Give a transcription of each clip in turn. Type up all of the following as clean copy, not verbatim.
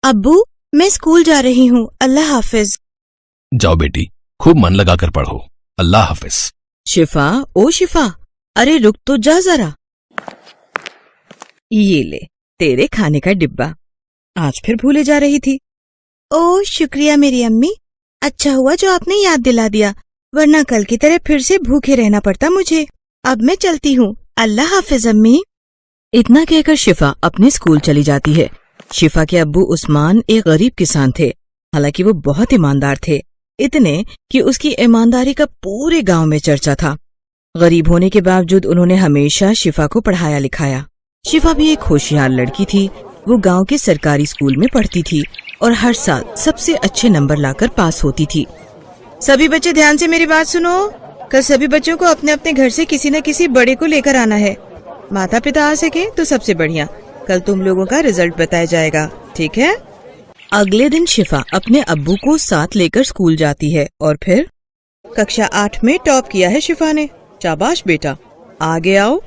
अब्बू मैं स्कूल जा रही हूँ, अल्लाह हाफिज। जाओ बेटी, खूब मन लगा कर पढ़ो, अल्लाह हाफिज। शिफा, ओ शिफा, अरे रुक तो जा जरा। ये ले तेरे खाने का डिब्बा, आज फिर भूले जा रही थी। ओ शुक्रिया मेरी अम्मी, अच्छा हुआ जो आपने याद दिला दिया, वरना कल की तरह फिर से भूखे रहना पड़ता मुझे। अब मैं चलती हूँ, अल्लाह हाफिज अम्मी। इतना कहकर शिफा अपने स्कूल चली जाती है। शिफा के अब्बू उस्मान एक गरीब किसान थे, हालांकि वो बहुत ईमानदार थे, इतने कि उसकी ईमानदारी का पूरे गांव में चर्चा था। गरीब होने के बावजूद उन्होंने हमेशा शिफा को पढ़ाया लिखाया। शिफा भी एक होशियार लड़की थी। वो गांव के सरकारी स्कूल में पढ़ती थी और हर साल सबसे अच्छे नंबर लाकर पास होती थी। सभी बच्चे ध्यान से मेरी बात सुनो, कल सभी बच्चों को अपने अपने घर से किसी न किसी बड़े को लेकर आना है। माता पिता आ सके तो सबसे बढ़िया, कल तुम लोगों का रिजल्ट बताया जाएगा, ठीक है? अगले दिन शिफा अपने अब्बू को साथ लेकर स्कूल जाती है और फिर कक्षा 8 में टॉप किया है शिफा ने, शाबाश बेटा, आगे आओ।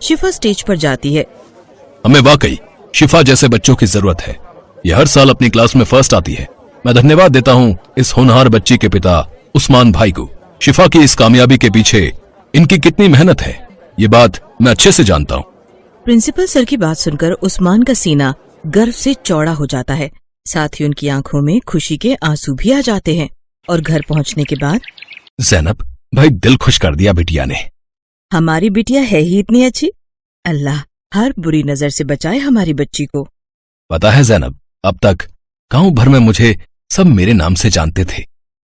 शिफा स्टेज पर जाती है। हमें वाकई शिफा जैसे बच्चों की जरूरत है। ये हर साल अपनी क्लास में फर्स्ट आती है। मैं धन्यवाद देता हूँ इस होनहार बच्ची के पिता उस्मान भाई को। शिफा की इस कामयाबी के पीछे इनकी कितनी मेहनत है, ये बात मैं अच्छे से जानता हूँ। प्रिंसिपल सर की बात सुनकर उस्मान का सीना गर्व से चौड़ा हो जाता है, साथ ही उनकी आंखों में खुशी के आंसू भी आ जाते हैं। और घर पहुँचने के बाद, ज़ैनब भाई दिल खुश कर दिया बिटिया ने। हमारी बिटिया है ही इतनी अच्छी, अल्लाह हर बुरी नजर से बचाए हमारी बच्ची को। पता है ज़ैनब, अब तक गांव भर में मुझे सब मेरे नाम से जानते थे,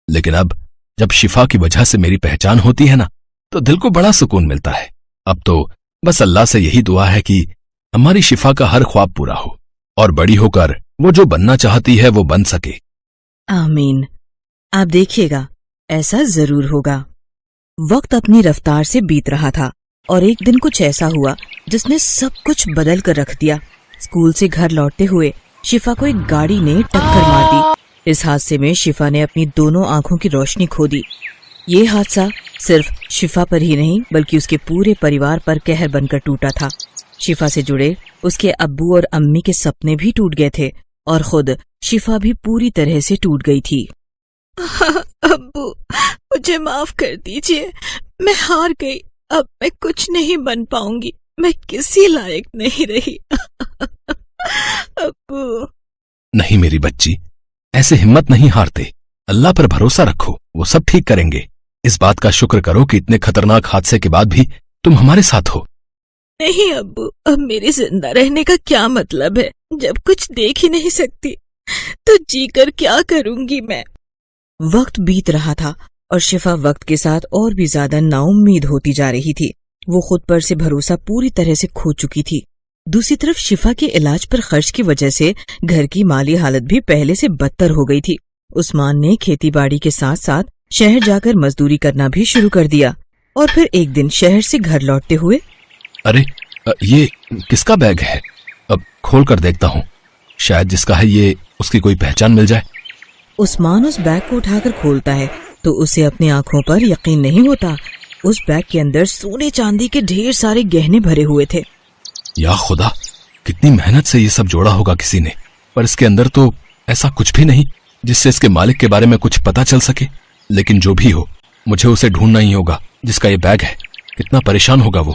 लेकिन अब जब शिफा की वजह से मेरी पहचान होती है ना, तो दिल को बड़ा सुकून मिलता है। अब तो बस अल्लाह से यही दुआ है कि हमारी शिफा का हर ख्वाब पूरा हो और बड़ी होकर वो जो बनना चाहती है वो बन सके। आमीन। आप देखिएगा ऐसा जरूर होगा। वक्त अपनी रफ्तार से बीत रहा था और एक दिन कुछ ऐसा हुआ जिसने सब कुछ बदल कर रख दिया। स्कूल से घर लौटते हुए शिफा को एक गाड़ी ने टक्कर मार दी। इस हादसे में शिफा ने अपनी दोनों आंखों की रोशनी खो दी। ये हादसा सिर्फ शिफा पर ही नहीं बल्कि उसके पूरे परिवार पर कहर बनकर टूटा था। शिफा से जुड़े उसके अब्बू और अम्मी के सपने भी टूट गए थे और खुद शिफा भी पूरी तरह से टूट गई थी। अब्बू मुझे माफ कर दीजिए, मैं हार गई, अब मैं कुछ नहीं बन पाऊंगी, मैं किसी लायक नहीं रही। अब्बू। नहीं मेरी बच्ची, ऐसे हिम्मत नहीं हारते, अल्लाह पर भरोसा रखो, वो सब ठीक करेंगे। इस बात का शुक्र करो कि इतने खतरनाक हादसे के बाद भी तुम हमारे साथ हो। नहीं अब्बू, अब मेरे जिंदा रहने का क्या मतलब है, जब कुछ देख ही नहीं सकती तो जीकर क्या करूंगी मैं। वक्त बीत रहा था और शिफा वक्त के साथ और भी ज्यादा नाउम्मीद होती जा रही थी। वो खुद पर से भरोसा पूरी तरह से खो चुकी थी। दूसरी तरफ शिफा के इलाज पर खर्च की वजह से घर की माली हालत भी पहले से बदतर हो गई थी। उस्मान ने खेती बाड़ी के साथ साथ शहर जाकर मजदूरी करना भी शुरू कर दिया और फिर एक दिन शहर से घर लौटते हुए, अरे ये किसका बैग है? अब खोल कर देखता हूँ, शायद जिसका है ये उसकी कोई पहचान मिल जाए। उस्मान उस बैग को उठाकर खोलता है तो उसे अपनी आंखों पर यकीन नहीं होता। उस बैग के अंदर सोने चांदी के ढेर सारे गहने भरे हुए थे। या खुदा, कितनी मेहनत से ये सब जोड़ा होगा किसी ने, पर इसके अंदर तो ऐसा कुछ भी नहीं जिससे इसके मालिक के बारे में कुछ पता चल सके। लेकिन जो भी हो, मुझे उसे ढूंढना ही होगा जिसका ये बैग है। कितना परेशान होगा वो।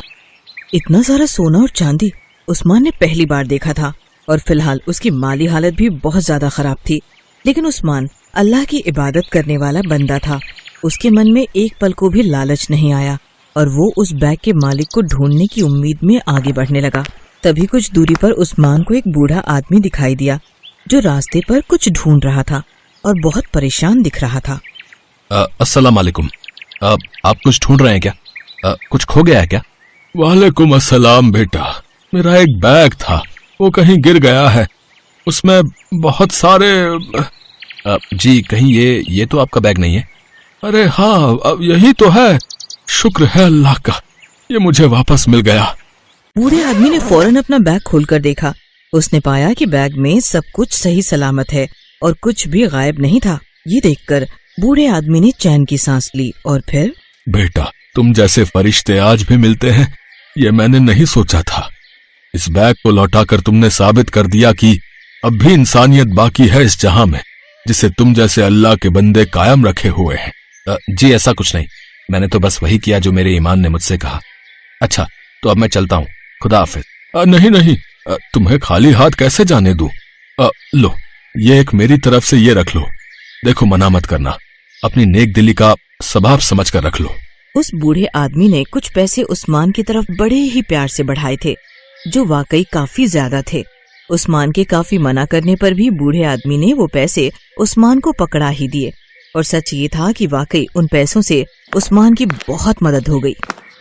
इतना सारा सोना और चांदी उस्मान ने पहली बार देखा था और फिलहाल उसकी माली हालत भी बहुत ज्यादा खराब थी। लेकिन उस्मान अल्लाह की इबादत करने वाला बंदा था। उसके मन में एक पल को भी लालच नहीं आया और वो उस बैग के मालिक को ढूंढने की उम्मीद में आगे बढ़ने लगा। तभी कुछ दूरी पर उस्मान को एक बूढ़ा आदमी दिखाई दिया जो रास्ते पर कुछ ढूंढ रहा था और बहुत परेशान दिख रहा था। अस्सलाम वालेकुम, आप कुछ ढूंढ रहे हैं क्या? कुछ खो गया है क्या? वालेकुम अस्सलाम बेटा, मेरा एक बैग था, वो कहीं गिर गया है, उसमें बहुत सारे जी कहीं ये तो आपका बैग नहीं है? अरे हाँ, अब यही तो है, शुक्र है अल्लाह का, ये मुझे वापस मिल गया। बूढ़े आदमी ने फौरन अपना बैग खोलकर देखा। उसने पाया कि बैग में सब कुछ सही सलामत है और कुछ भी गायब नहीं था। ये देखकर बूढ़े आदमी ने चैन की सांस ली और फिर, बेटा तुम जैसे फरिश्ते आज भी मिलते हैं, ये मैंने नहीं सोचा था। इस बैग को लौटाकर तुमने साबित कर दिया कि अब भी इंसानियत बाकी है इस जहां में, जिसे तुम जैसे अल्लाह के बंदे कायम रखे हुए हैं। जी ऐसा कुछ नहीं, मैंने तो बस वही किया जो मेरे ईमान ने मुझसे कहा। अच्छा तो अब मैं चलता हूँ, खुदा हाफिज। नहीं नहीं, तुम्हें खाली हाथ कैसे जाने दूं? लो ये एक मेरी तरफ से ये रख लो, देखो मना मत करना, अपनी नेक दिली का सबाब समझ कर रख लो। उस बूढ़े आदमी ने कुछ पैसे उस्मान की तरफ बड़े ही प्यार से बढ़ाए थे, जो वाकई काफी ज्यादा थे। उस्मान के काफी मना करने पर भी बूढ़े आदमी ने वो पैसे उस्मान को पकड़ा ही दिए, और सच ये था कि वाकई उन पैसों से उस्मान की बहुत मदद हो गई।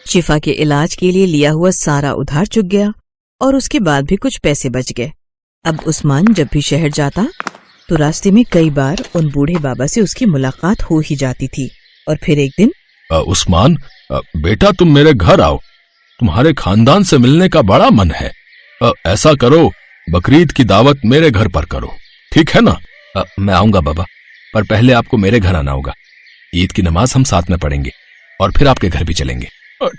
शिफा के इलाज के लिए लिया हुआ सारा उधार चुक गया और उसके बाद भी कुछ पैसे बच गए। अब उस्मान जब भी शहर जाता तो रास्ते में कई बार उन बूढ़े बाबा से उसकी मुलाकात हो ही जाती थी। और फिर एक दिन, उस्मान बेटा तुम मेरे घर आओ, तुम्हारे खानदान से मिलने का बड़ा मन है। ऐसा करो, बकरीद की दावत मेरे घर पर करो, ठीक है ना? मैं आऊंगा बाबा, पर पहले आपको मेरे घर आना होगा। ईद की नमाज हम साथ में पढ़ेंगे और फिर आपके घर भी चलेंगे।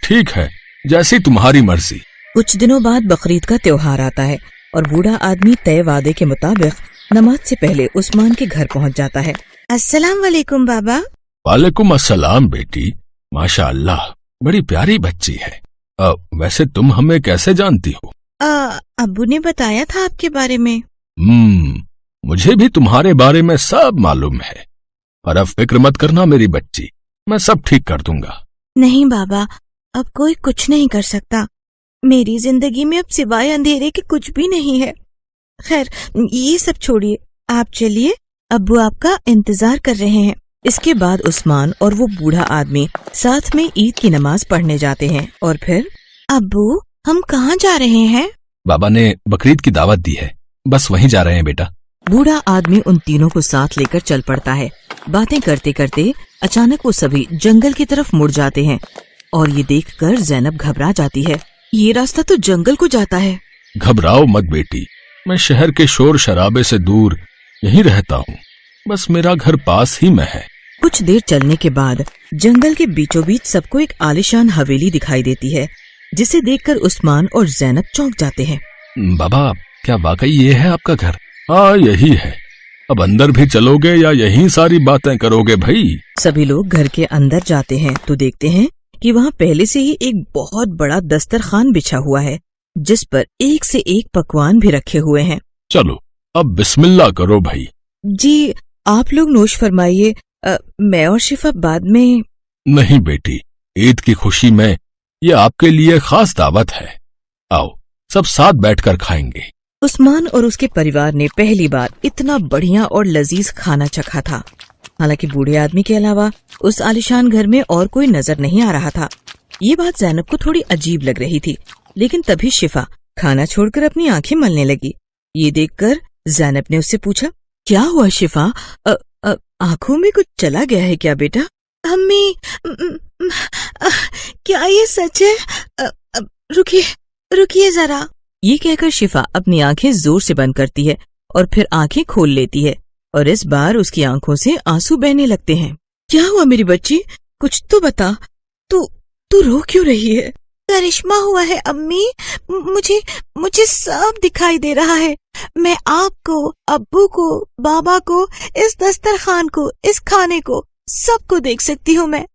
ठीक है, जैसी तुम्हारी मर्जी। कुछ दिनों बाद बकरीद का त्योहार आता है और बूढ़ा आदमी तय वादे के मुताबिक नमाज से पहले उस्मान के घर पहुंच जाता है। अस्सलाम वालेकुम बाबा। वालेकुम अस्सलाम बेटी, माशाअल्लाह बड़ी प्यारी बच्ची है। वैसे तुम हमें कैसे जानती हो? अब्बू ने बताया था आपके बारे में। मुझे भी तुम्हारे बारे में सब मालूम है, पर अब फिक्र मत करना मेरी बच्ची, मैं सब ठीक कर दूंगा। नहीं बाबा, अब कोई कुछ नहीं कर सकता। मेरी जिंदगी में अब सिवाय अंधेरे के कुछ भी नहीं है। खैर ये सब छोड़िए, आप चलिए, अब्बू आपका इंतजार कर रहे हैं। इसके बाद उस्मान और वो बूढ़ा आदमी साथ में ईद की नमाज पढ़ने जाते हैं। और फिर, अब्बू हम कहाँ जा रहे हैं? बाबा ने बकरीद की दावत दी है, बस वहीं जा रहे हैं बेटा। बूढ़ा आदमी उन तीनों को साथ लेकर चल पड़ता है। बातें करते करते अचानक वो सभी जंगल की तरफ मुड़ जाते हैं और ये देखकर ज़ैनब घबरा जाती है। ये रास्ता तो जंगल को जाता है। घबराओ मत बेटी, मैं शहर के शोर शराबे से दूर यहीं रहता हूँ, बस मेरा घर पास ही में है। कुछ देर चलने के बाद जंगल के बीचों बीच सबको एक आलीशान हवेली दिखाई देती है, जिसे देखकर उस्मान और ज़ैनब चौंक जाते हैं। बाबा क्या वाकई ये है आपका घर? हाँ यही है। अब अंदर भी चलोगे या यहीं सारी बातें करोगे भाई? सभी लोग घर के अंदर जाते हैं तो देखते हैं कि वहाँ पहले से ही एक बहुत बड़ा दस्तरखान बिछा हुआ है, जिस पर एक से एक पकवान भी रखे हुए हैं। चलो अब बिस्मिल्लाह करो भाई। जी आप लोग नोश फरमाइए, मैं और शिफा बाद में। नहीं बेटी, ईद की खुशी में ये आपके लिए खास दावत है, आओ सब साथ बैठकर खाएंगे। उस्मान और उसके परिवार ने पहली बार इतना बढ़िया और लजीज खाना चखा था। हालांकि बूढ़े आदमी के अलावा उस आलिशान घर में और कोई नजर नहीं आ रहा था। ये बात ज़ैनब को थोड़ी अजीब लग रही थी, लेकिन तभी शिफा खाना छोड़कर अपनी आंखें मलने लगी। ये देखकर ज़ैनब ने उससे पूछा, क्या हुआ शिफा, आंखों में कुछ चला गया है क्या बेटा? अम्मी, क्या ये सच है? रुकिए रुकिए जरा। ये कहकर शिफा अपनी आंखें जोर से बंद करती है और फिर आंखें खोल लेती है, और इस बार उसकी आंखों से आंसू बहने लगते हैं। क्या हुआ मेरी बच्ची, कुछ तो बता, तू रो क्यों रही है? करिश्मा हुआ है अम्मी, मुझे सब दिखाई दे रहा है। मैं आपको, अब्बू को, बाबा को, इस दस्तरखान को, इस खाने को, सबको देख सकती हूँ मैं।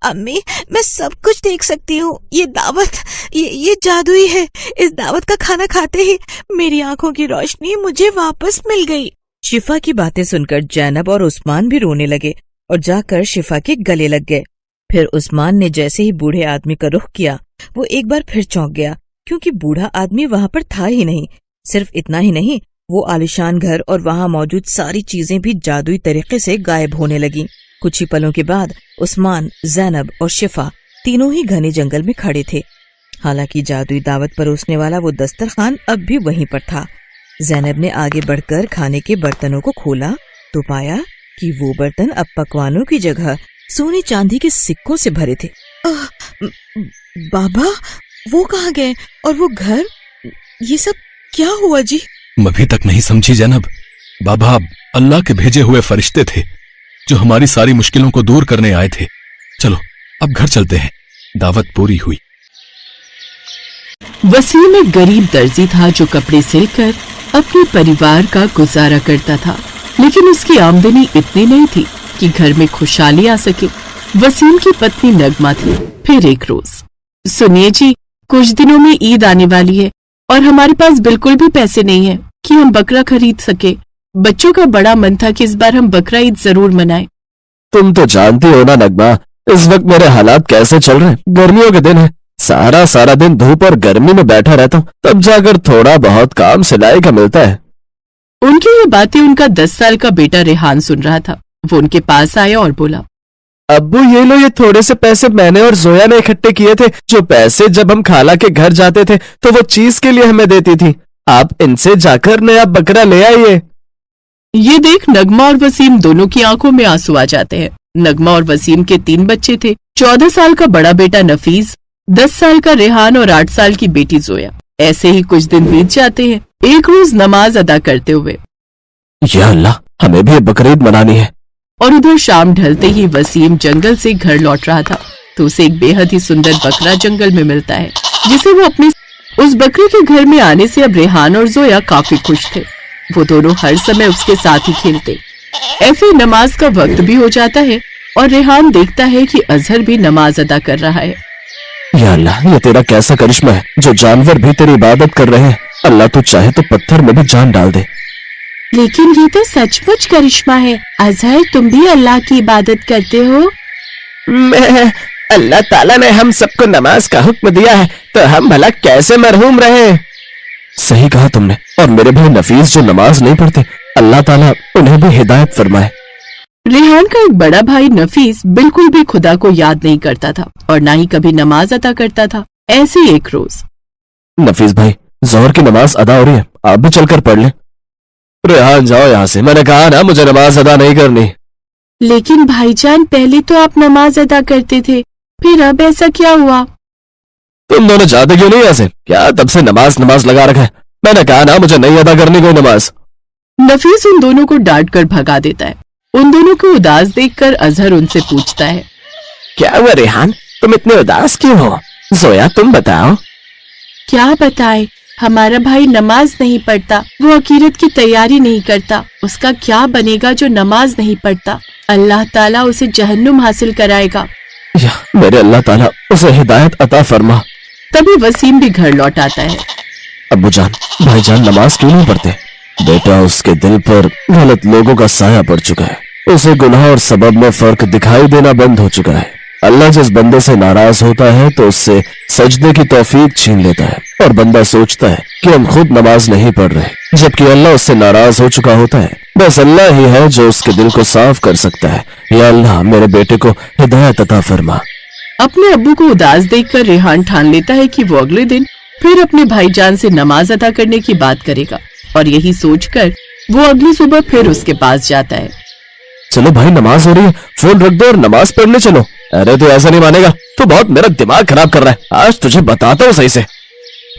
अम्मी मैं सब कुछ देख सकती हूँ। ये दावत, ये जादुई है। इस दावत का खाना खाते ही मेरी आंखों की रोशनी मुझे वापस मिल गई। शिफा की बातें सुनकर ज़ैनब और उस्मान भी रोने लगे और जाकर शिफा के गले लग गए। फिर उस्मान ने जैसे ही बूढ़े आदमी का रुख किया, वो एक बार फिर चौंक गया, क्योंकि बूढ़ा आदमी वहाँ पर था ही नहीं। सिर्फ इतना ही नहीं, वो आलिशान घर और वहाँ मौजूद सारी चीजें भी जादुई तरीके से गायब होने लगी। कुछ ही पलों के बाद उस्मान, ज़ैनब और शिफा तीनों ही घने जंगल में खड़े थे। हालांकि जादुई दावत परोसने वाला वो दस्तरखान अब भी वहीं पर था। ज़ैनब ने आगे बढ़कर खाने के बर्तनों को खोला तो पाया कि वो बर्तन अब पकवानों की जगह सोने चांदी के सिक्कों से भरे थे। बाबा वो कहाँ गए और वो घर, ये सब क्या हुआ जी? अभी तक नहीं समझी ज़ैनब, बाबा अल्लाह के भेजे हुए फरिश्ते थे जो हमारी सारी मुश्किलों को दूर करने आए थे। चलो अब घर चलते हैं, दावत पूरी हुई। वसीम एक गरीब दर्जी था जो कपड़े सिलकर अपने परिवार का गुजारा करता था, लेकिन उसकी आमदनी इतनी नहीं थी कि घर में खुशहाली आ सके। वसीम की पत्नी नगमा थी। फिर एक रोज, सुनिए जी, कुछ दिनों में ईद आने वाली है और हमारे पास बिल्कुल भी पैसे नहीं है कि हम बकरा खरीद सके। बच्चों का बड़ा मन था कि इस बार हम बकरा ईद जरूर मनाएं। तुम तो जानती हो ना नगमा, इस वक्त मेरे हालात कैसे चल रहे हैं। गर्मियों के दिन है, सारा दिन धूप और गर्मी में बैठा रहता हूँ, तब जाकर थोड़ा बहुत काम सिलाई का मिलता है। उनकी ये बातें उनका 10 साल का बेटा रेहान सुन रहा था। वो उनके पास आया और बोला, अब्बू ये लो, ये थोड़े से पैसे मैंने और जोया ने इकट्ठे किए थे। जो पैसे जब हम खाला के घर जाते थे तो वो चीज के लिए हमें देती थी। आप इनसे जाकर नया बकरा ले आइए। ये देख नगमा और वसीम दोनों की आंखों में आंसू आ जाते हैं। नगमा और वसीम के 3 बच्चे थे। 14 साल का बड़ा बेटा नफीस, 10 साल का रेहान और 8 साल की बेटी जोया। ऐसे ही कुछ दिन बीत जाते हैं। एक रोज नमाज अदा करते हुए, या अल्लाह, हमें भी बकरीद मनानी है। और उधर शाम ढलते ही वसीम जंगल से घर लौट रहा था तो उसे एक बेहद ही सुंदर बकरा जंगल में मिलता है, जिसे वो अपने उस बकरे के घर में आने से अब रेहान और जोया काफी खुश थे। वो दोनों हर समय उसके साथ ही खेलते। ऐसे ही नमाज का वक्त भी हो जाता है और रेहान देखता है कि अजहर भी नमाज अदा कर रहा है। या अल्लाह, ये तेरा कैसा करिश्मा है, जो जानवर भी तेरी इबादत कर रहे हैं। अल्लाह तू चाहे तो पत्थर में भी जान डाल दे। लेकिन ये तो सचमुच करिश्मा है। अजहर, तुम भी अल्लाह की इबादत करते हो? मैं अल्लाह ताला ने हम सबको नमाज का हुक्म दिया है, तो हम भला कैसे मरहूम रहे। सही कहा तुमने। और मेरे भाई नफीस जो नमाज नहीं पढ़ते, अल्लाह ताला उन्हें भी हिदायत फरमाए। रेहान का एक बड़ा भाई नफीस बिल्कुल भी खुदा को याद नहीं करता था और ना ही कभी नमाज अदा करता था। ऐसे ही एक रोज, नफीस भाई, जोहर की नमाज अदा हो रही है, आप भी चलकर पढ़ लें। रेहान जाओ यहाँ से, मैंने कहा ना मुझे नमाज अदा नहीं करनी। लेकिन भाईजान, पहले तो आप नमाज अदा करते थे, फिर अब ऐसा क्या हुआ? तुम दोनों जाते क्यों नहीं ऐसे? क्या तब से नमाज लगा रखा है? मैंने कहा ना मुझे नहीं अदा करनी कोई नमाज। नफीस उन दोनों को डांट कर भगा देता है। उन दोनों को उदास देखकर अजहर उनसे पूछता है, क्या हुआ रेहान, तुम इतने उदास क्यों हो? जोया तुम बताओ। क्या बताए, हमारा भाई नमाज नहीं पढ़ता। वो अकीरत की तैयारी नहीं करता। उसका क्या बनेगा जो नमाज नहीं पढ़ता? अल्लाह ताला उसे जहन्नुम हासिल कराएगा। या मेरे अल्लाह ताला उसे हिदायत अता फरमा। तभी वसीम भी घर लौट आता है। अब्बू जान, भाईजान नमाज क्यों नहीं पढ़ते? बेटा, उसके दिल पर गलत लोगों का साया पड़ चुका है। उसे गुनाह और सबब में फर्क दिखाई देना बंद हो चुका है। अल्लाह जिस बंदे से नाराज होता है तो उससे सजदे की तौफीक छीन लेता है और बंदा सोचता है कि हम खुद नमाज नहीं पढ़ रहे, जबकि अल्लाह उससे नाराज हो चुका होता है। बस अल्लाह ही है जो उसके दिल को साफ कर सकता है। या अल्लाह, मेरे बेटे को हिदायत अता फरमा। अपने अब्बू को उदास देखकर रेहान ठान लेता है कि वो अगले दिन फिर अपने भाईजान से नमाज अदा करने की बात करेगा और यही सोचकर वो अगली सुबह फिर उसके पास जाता है। चलो भाई, नमाज हो रही है, फोन रख दो और नमाज पढ़ने चलो। अरे तू ऐसा नहीं मानेगा, तू बहुत मेरा दिमाग खराब कर रहा है। आज तुझे बताता हूँ सही से।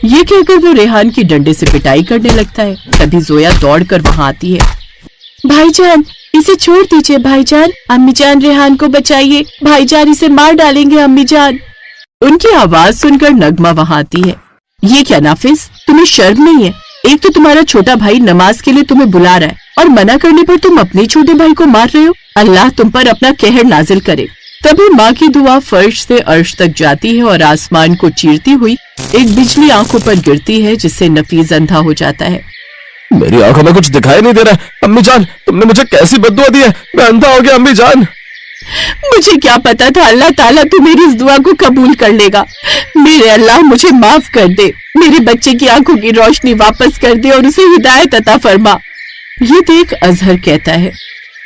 ये कहकर वो रेहान की डंडे से पिटाई करने लगता है। तभी जोया दौड़कर वहाँ आती है। भाईजान, इसे छोड़ दीजिए भाईजान, अम्मी जान रेहान को बचाइए, भाईजान इसे मार डालेंगे अम्मी जान। उनकी आवाज सुनकर नगमा वहाँ आती है। ये क्या नाफिस, तुम्हें शर्म नहीं है? एक तो तुम्हारा छोटा भाई नमाज के लिए तुम्हें बुला रहा है और मना करने पर तुम अपने छोटे भाई को मार रहे हो। अल्लाह तुम पर अपना कहर नाजिल करे। तभी माँ की दुआ फर्श से अर्श तक जाती है और आसमान को चीरती हुई एक बिजली आंखों पर गिरती है, जिससे नफीस अंधा हो जाता है। मेरी आंखों में कुछ दिखाई नहीं दे रहा है। अम्मी जान, तुमने मुझे कैसी बद्दुआ दी है? मैं अंधा हो गया अम्मी जान। मुझे क्या पता था अल्लाह ताला तू मेरी इस दुआ को कबूल कर लेगा। मेरे अल्लाह, मुझे माफ कर दे, मेरे बच्चे की आंखों की रोशनी वापस कर दे और उसे हिदायत अता फरमा। ये देख अजहर कहता है,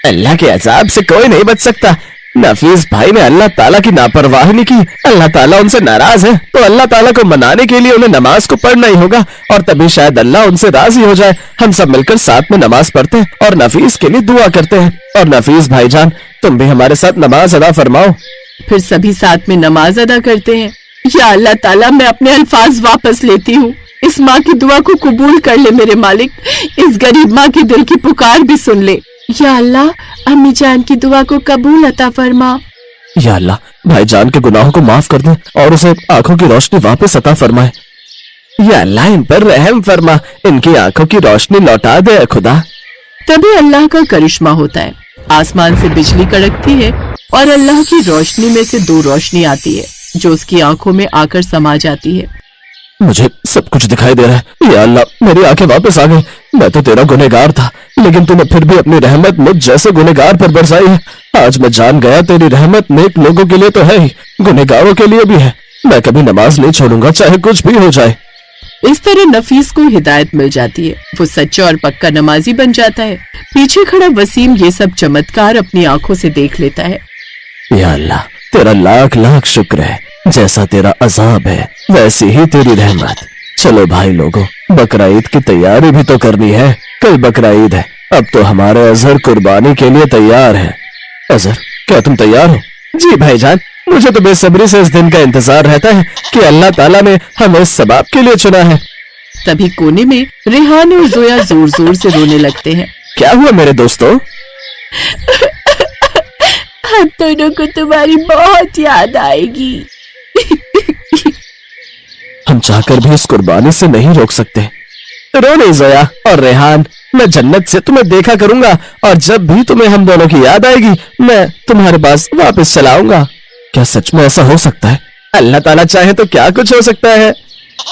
अल्लाह के अजाब से कोई नहीं बच सकता। नफीस भाई ने अल्लाह ताला की नापरवाही नहीं की। अल्लाह ताला उनसे नाराज है, तो अल्लाह ताला को मनाने के लिए उन्हें नमाज को पढ़ना ही होगा और तभी शायद अल्लाह उनसे राजी हो जाए। हम सब मिलकर साथ में नमाज पढ़ते हैं और नफीस के लिए दुआ करते हैं। और नफीस भाईजान, तुम भी हमारे साथ नमाज अदा फरमाओ। फिर सभी साथ में नमाज अदा करते हैं। या अल्लाह ताला, मैं अपने अल्फाज वापस लेती हूँ। इस माँ की दुआ को कबूल कर ले मेरे मालिक। इस गरीब माँ के दिल की पुकार भी सुन ले। या अल्लाह, अम्मी जान की दुआ को कबूल अता फरमा। या अल्लाह, भाईजान के गुनाहों को माफ कर दे और उसे आंखों की रोशनी वापस अता फरमाए। या अल्लाह इन पर रहम फरमा, इनकी आंखों की रोशनी लौटा दे खुदा। तभी अल्लाह का करिश्मा होता है। आसमान से बिजली कड़कती है और अल्लाह की रोशनी में से 2 रोशनी आती है जो उसकी आंखों में आकर समा जाती है। मुझे सब कुछ दिखाई दे रहा है। या अल्लाह, मेरी आंखें वापस आ गई। मैं तो तेरा गुनहगार था, लेकिन तूने फिर भी अपनी रहमत मुझ जैसे गुनहगार पर बरसाई है। आज मैं जान गया तेरी रहमत नेक लोगों के लिए तो है ही, गुनहगारों के लिए भी है। मैं कभी नमाज नहीं छोड़ूंगा, चाहे कुछ भी हो जाए। इस तरह नफीस को हिदायत मिल जाती है। वो सच्चा और पक्का नमाजी बन जाता है। पीछे खड़ा वसीम ये सब चमत्कार अपनी आंखों से देख लेता है। या अल्लाह, तेरा लाख लाख शुक्र है। जैसा तेरा अजाब है वैसी ही तेरी रहमत। चलो भाई लोगों, बकरा ईद की तैयारी भी तो करनी है। कल बकरा ईद है। अब तो हमारे अजहर कुर्बानी के लिए तैयार है। अजहर, क्या तुम तैयार हो? जी भाईजान, मुझे तो बेसब्री से इस दिन का इंतजार रहता है कि अल्लाह ताला ने हमें इस सबाब के लिए चुना है। तभी कोने में रेहान और जोया जोर जोर से रोने लगते हैं। क्या हुआ मेरे दोस्तों? हम दोनों को तुम्हारी बहुत याद आएगी। हम चाहकर भी इस कुर्बानी से नहीं रोक सकते। रो नहीं जोया और रेहान, मैं जन्नत से तुम्हें देखा करूंगा और जब भी तुम्हें हम दोनों की याद आएगी मैं तुम्हारे पास वापस चला आऊंगा। क्या सच में ऐसा हो सकता है? अल्लाह ताला चाहे तो क्या कुछ हो सकता है।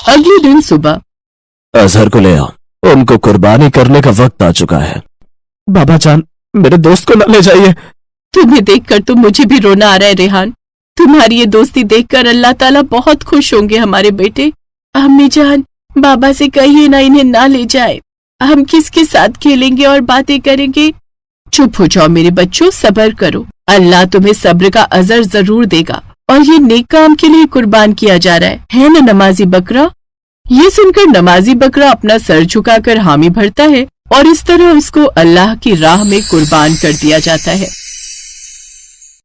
अगले दिन सुबह अजहर को ले आओ, उनको कुर्बानी करने का वक्त आ चुका है। बाबा जान, मेरे दोस्त को न ले जाइए। तुम्हें देखकर तो मुझे भी रोना आ रहा है रेहान। तुम्हारी ये दोस्ती देखकर अल्लाह ताला बहुत खुश होंगे हमारे बेटे। अम्मी जान, बाबा से कहिए ना इन्हें ना ले जाए। हम किसके साथ खेलेंगे और बातें करेंगे? चुप हो जाओ मेरे बच्चों, सब्र करो। अल्लाह तुम्हें सब्र का अजर जरूर देगा और ये नेक काम के लिए कुर्बान किया जा रहा है ना नमाजी बकरा? ये सुनकर नमाजी बकरा अपना सर झुकाकर हामी भरता है और इस तरह उसको अल्लाह की राह में कुर्बान कर दिया जाता है।